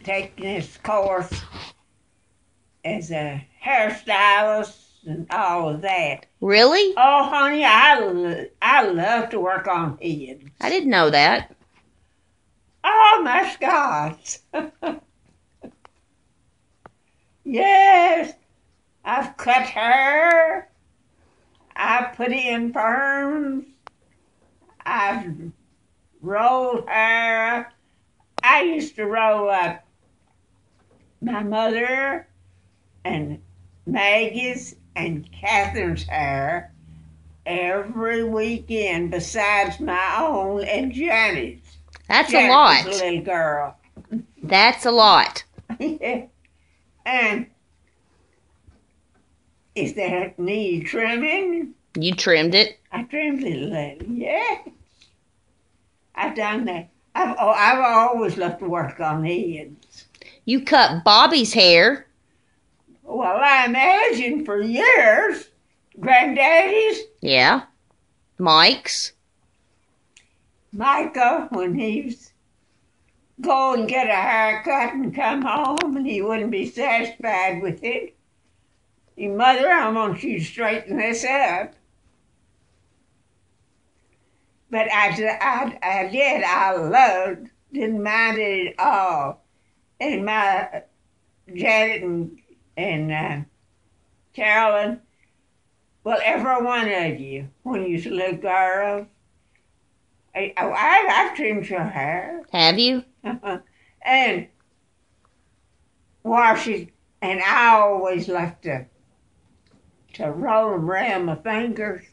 taking this course as a hairstylist and all of that. Really? Oh, honey, I love to work on heads. I didn't know that. Oh, my God. Yes, I've cut hair. I've put in perms. I've rolled hair. I used to roll up my mother and Maggie's and Catherine's hair every weekend besides my own and Janet's. That's Janet a lot. was a little girl. That's a lot. And if that need trimming, You trimmed it. I trimmed it a little. Yes, I've done that. I've always loved to work on heads. You cut Bobby's hair. Well, I imagine for years, Granddaddy's, Yeah. Mike's. Micah, when he was go and get a haircut and come home and he wouldn't be satisfied with it. Your mother, I want you to straighten this up. But I did. I loved, didn't mind it at all. And my Janet and Carolyn, well, every one of you, when you was a little girl, I've trimmed your hair. Have you? And wash it, and I always like to roll them around my fingers.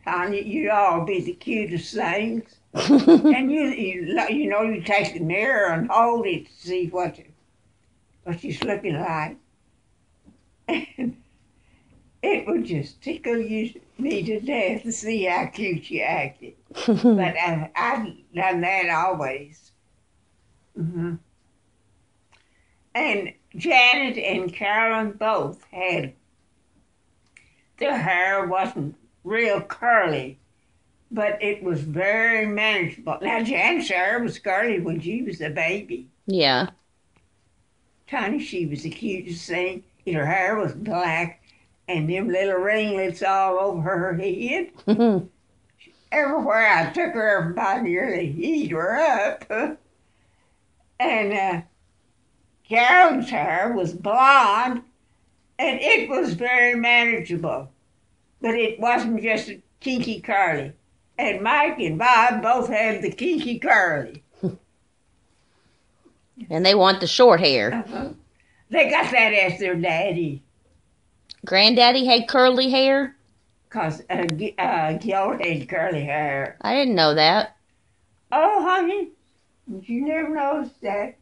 Honey, you'd all be the cutest things. And you know, you take the mirror and hold it to see what she's looking like. And it would just tickle me to death to see how cute you acted. But I've done that always. Mm-hmm. And Janet and Carolyn both had, their hair wasn't real curly, but it was very manageable. Now, Janet's hair was curly when she was a baby. Yeah. Tiny, she was the cutest thing. Her hair was black, and them little ringlets all over her head. Everywhere I took her, everybody nearly eat her up. And Carolyn's hair was blonde, and it was very manageable. But it wasn't just a kinky curly. And Mike and Bob both had the kinky curly. And they want the short hair. Uh-huh. They got that as their daddy. Granddaddy had curly hair? Because Gil had curly hair. I didn't know that. Oh, honey, you never noticed that.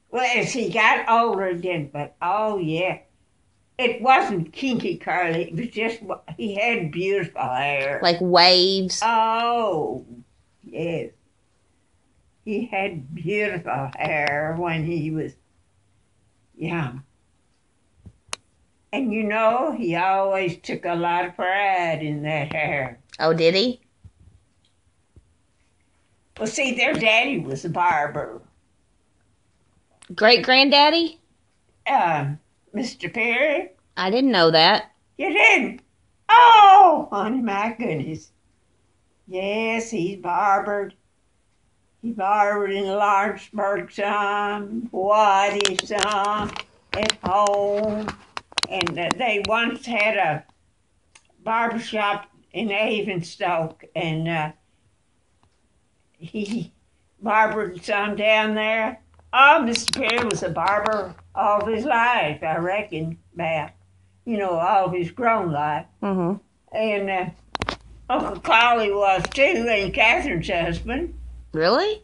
Well, as he got older, then, but oh, yeah. It wasn't kinky curly. It was just, he had beautiful hair. Like waves? Oh, yes. He had beautiful hair when he was young. And you know, he always took a lot of pride in that hair. Oh, did he? Well, see, their daddy was a barber. Great-granddaddy? Mr. Perry. I didn't know that. You didn't? Oh, honey, my goodness. Yes, he's barbered. He barbered in Lawrenceburg some, Waddy some, at home. And they once had a barbershop in Avonstoke, and he barbered some down there. Oh, Mr. Perry was a barber all of his life, I reckon, about, all of his grown life. Mm-hmm. And Uncle Collie was too, and Catherine's husband. Really?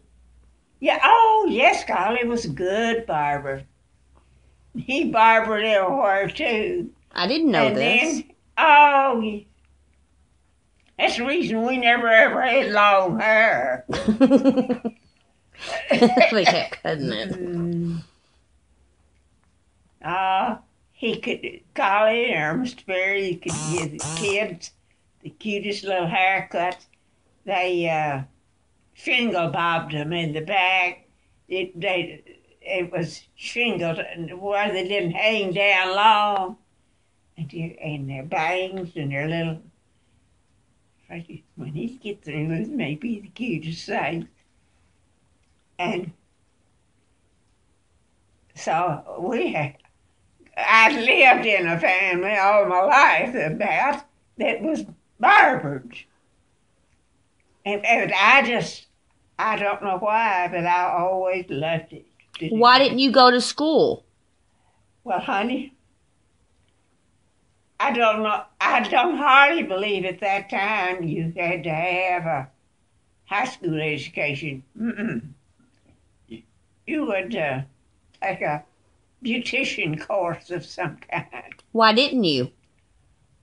Yeah, oh, yes, Collie was a good barber. He barbered everywhere, too. I didn't know and this. Then, that's the reason we never ever had long hair. We kept cutting it. He could, Collie or Mr. Perry, he could give the kids the cutest little haircuts. They shingle bobbed them in the back it was shingled and where they didn't hang down long, and their bangs and their little. When he gets through with me, be the cutest thing. And so I lived in a family all my life about that was barbers. And I don't know why, but I always loved it. Why didn't you go to school? Well, honey, I don't know. I don't hardly believe at that time you had to have a high school education. You would take a beautician course of some kind. Why didn't you?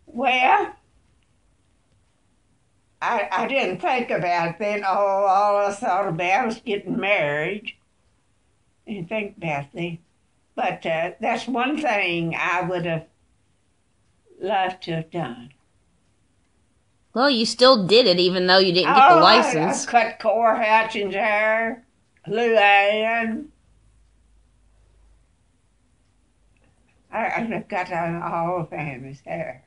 Well, I didn't think about it then. Oh, all I thought about was getting married. Didn't think about that. But that's one thing I would have loved to have done. Well, you still did it even though you didn't get the license. I cut Cora Hutchins' hair, Lou Ann. I cut all the family's hair.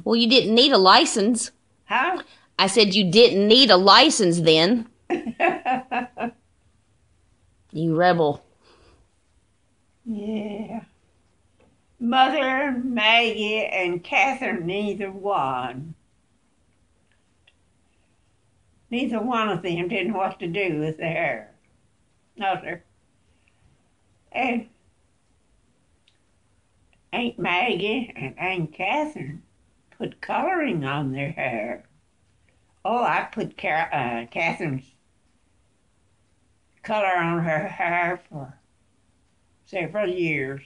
Well, you didn't need a license. Huh? I said you didn't need a license then. You rebel. Yeah. Mother, Maggie, and Catherine, neither one. Neither one of them didn't know what to do with their hair. No, sir. And Aunt Maggie and Aunt Catherine put coloring on their hair. Oh, I put Catherine's color on her hair for several years.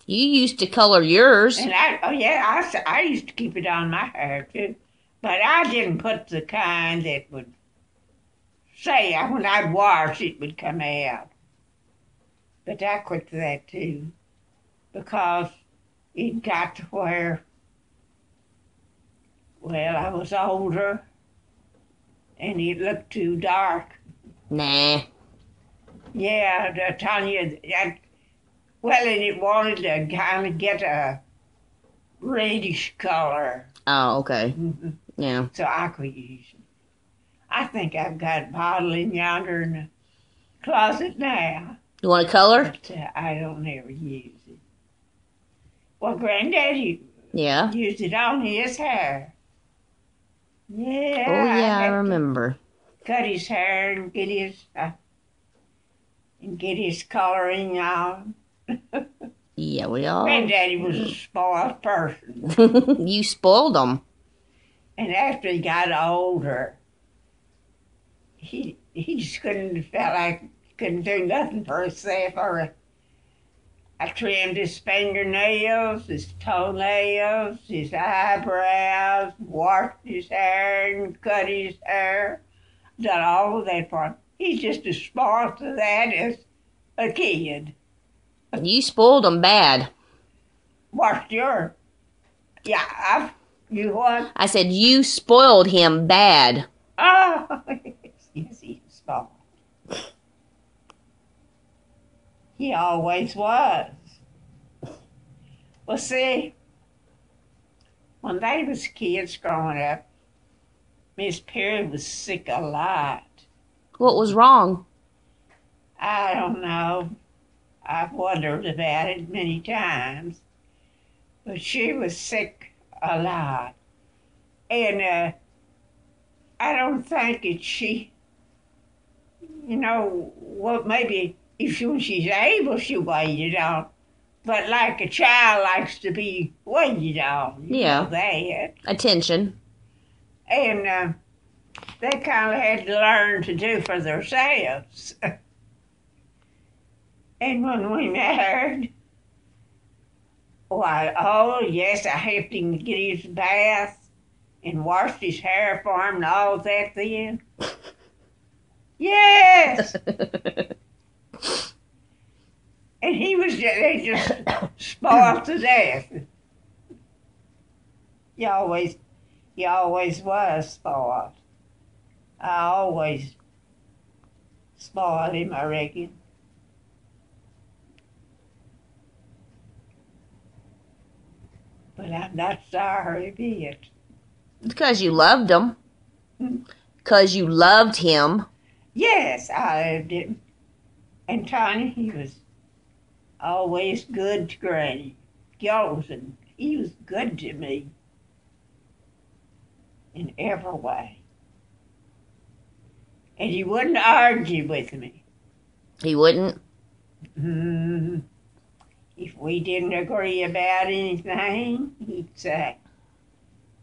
You used to color yours. And I used to keep it on my hair too. But I didn't put the kind that would say when I'd wash it would come out. But I quit that too. Because it got to where, well, I was older and it looked too dark. Nah. Yeah, I'm telling you, and it wanted to kind of get a reddish color. Oh, okay. Mm-hmm. Yeah. So I quit using it. I think I've got a bottle in yonder in the closet now. You want a color? But I don't ever use it. Well, Granddaddy used it on his hair. Yeah. Oh, yeah, I remember. Cut his hair and get his coloring on. Yeah, we all. Granddaddy was a spoiled person. You spoiled him. And after he got older, he just felt like he couldn't do nothing for himself. I trimmed his fingernails, his toenails, his eyebrows, washed his hair and cut his hair. Done all of that for him. He's just as spoiled to that as a kid. You spoiled him bad. What's your? Yeah, you what? I said you spoiled him bad. Oh, yes, he's spoiled. He always was. Well, see, when they was kids growing up, Miss Perry was sick a lot. What was wrong? I don't know. I've wondered about it many times. But she was sick a lot. And I don't think that she, maybe when she's able, she'll wait it on. But like a child likes to be waited on. You know that. Attention. And they kind of had to learn to do for themselves. And when we married, why, oh, yes, I helped him get his bath and washed his hair for him and all that then. Yes! And they just spoiled to death. He always was spoiled. I always spoiled spoiled him, I reckon. But I'm not sorry a bit. Because you loved him. Because you loved him. Yes, I loved him. And Tony, he was always good to Granny. And he was good to me in every way. And he wouldn't argue with me. He wouldn't? If we didn't agree about anything, he'd say,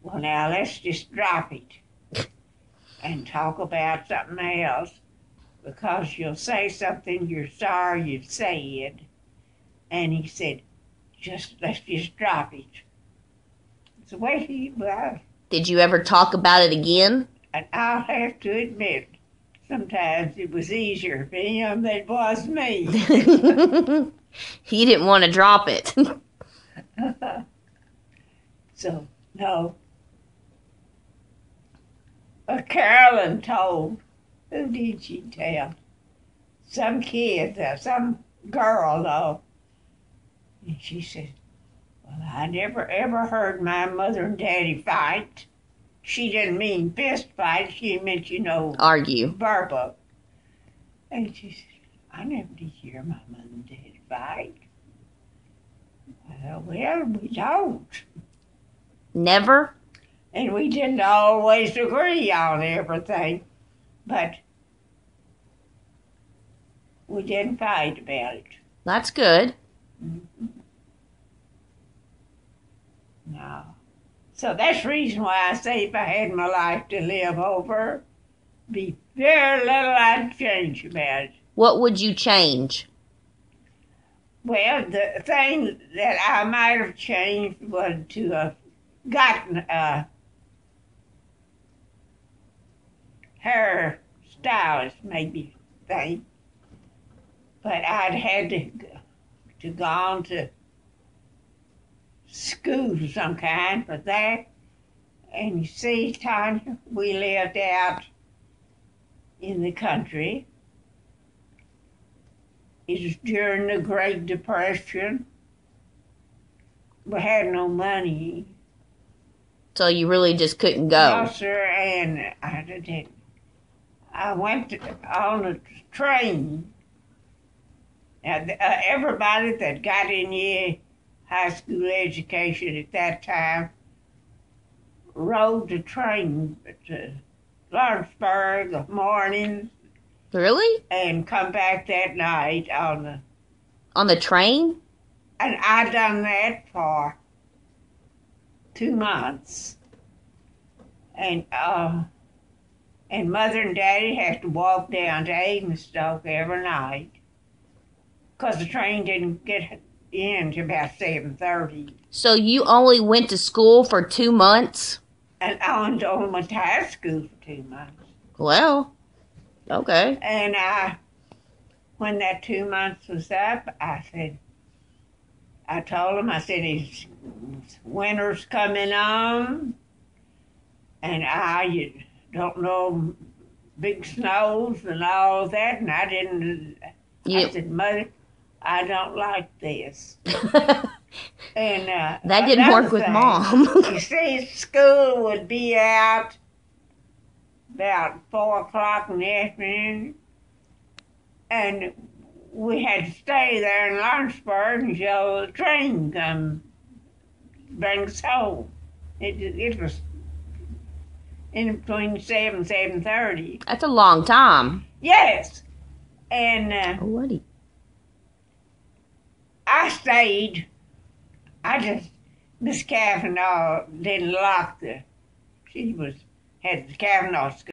well, now let's just drop it and talk about something else, because you'll say something you're sorry you said. And he said, let's just drop it. It's the way he was. Did you ever talk about it again? And I'll have to admit, sometimes it was easier for him than it was me. He didn't want to drop it. So, no. Carolyn told, who did she tell? Some kid, some girl, though. And she said, well, I never ever heard my mother and daddy fight. She didn't mean fist fight. She meant, Argue. verbal. And she said, I never did hear my mother and daddy fight. Well, we don't. Never? And we didn't always agree on everything, but we didn't fight about it. That's good. Mm-hmm. No. So that's the reason why I say if I had my life to live over, be very little I'd change about it. What would you change? Well, the thing that I might have changed was to have gotten a hair stylist, maybe thing. But I'd had to go on to school of some kind for that. And you see, Tanya, we lived out in the country. It was during the Great Depression. We had no money. So you really just couldn't go? No, sir, and I didn't. I went on a train. Now, everybody that got any high school education at that time rode the train to Lawrenceburg morning. Really? And come back that night on the train? And I done that for 2 months. And Mother and Daddy had to walk down to Adenstoke every night, because the train didn't get in till about 7:30. So you only went to school for 2 months? And I only went to high school for 2 months. Well, okay. And when that 2 months was up, I told him, I said, it's winter's coming on, and you don't know, big snows and all that, and I didn't. I said, Mother, I don't like this. And that didn't work with Mom. You see, school would be out about 4 o'clock in the afternoon, and we had to stay there in Lawrenceburg until the train come bring us home. It was in between 7 and 7:30. That's a long time. Yes. And Alrighty. I stayed. Miss Kavanaugh didn't lock she had the Kavanaugh school.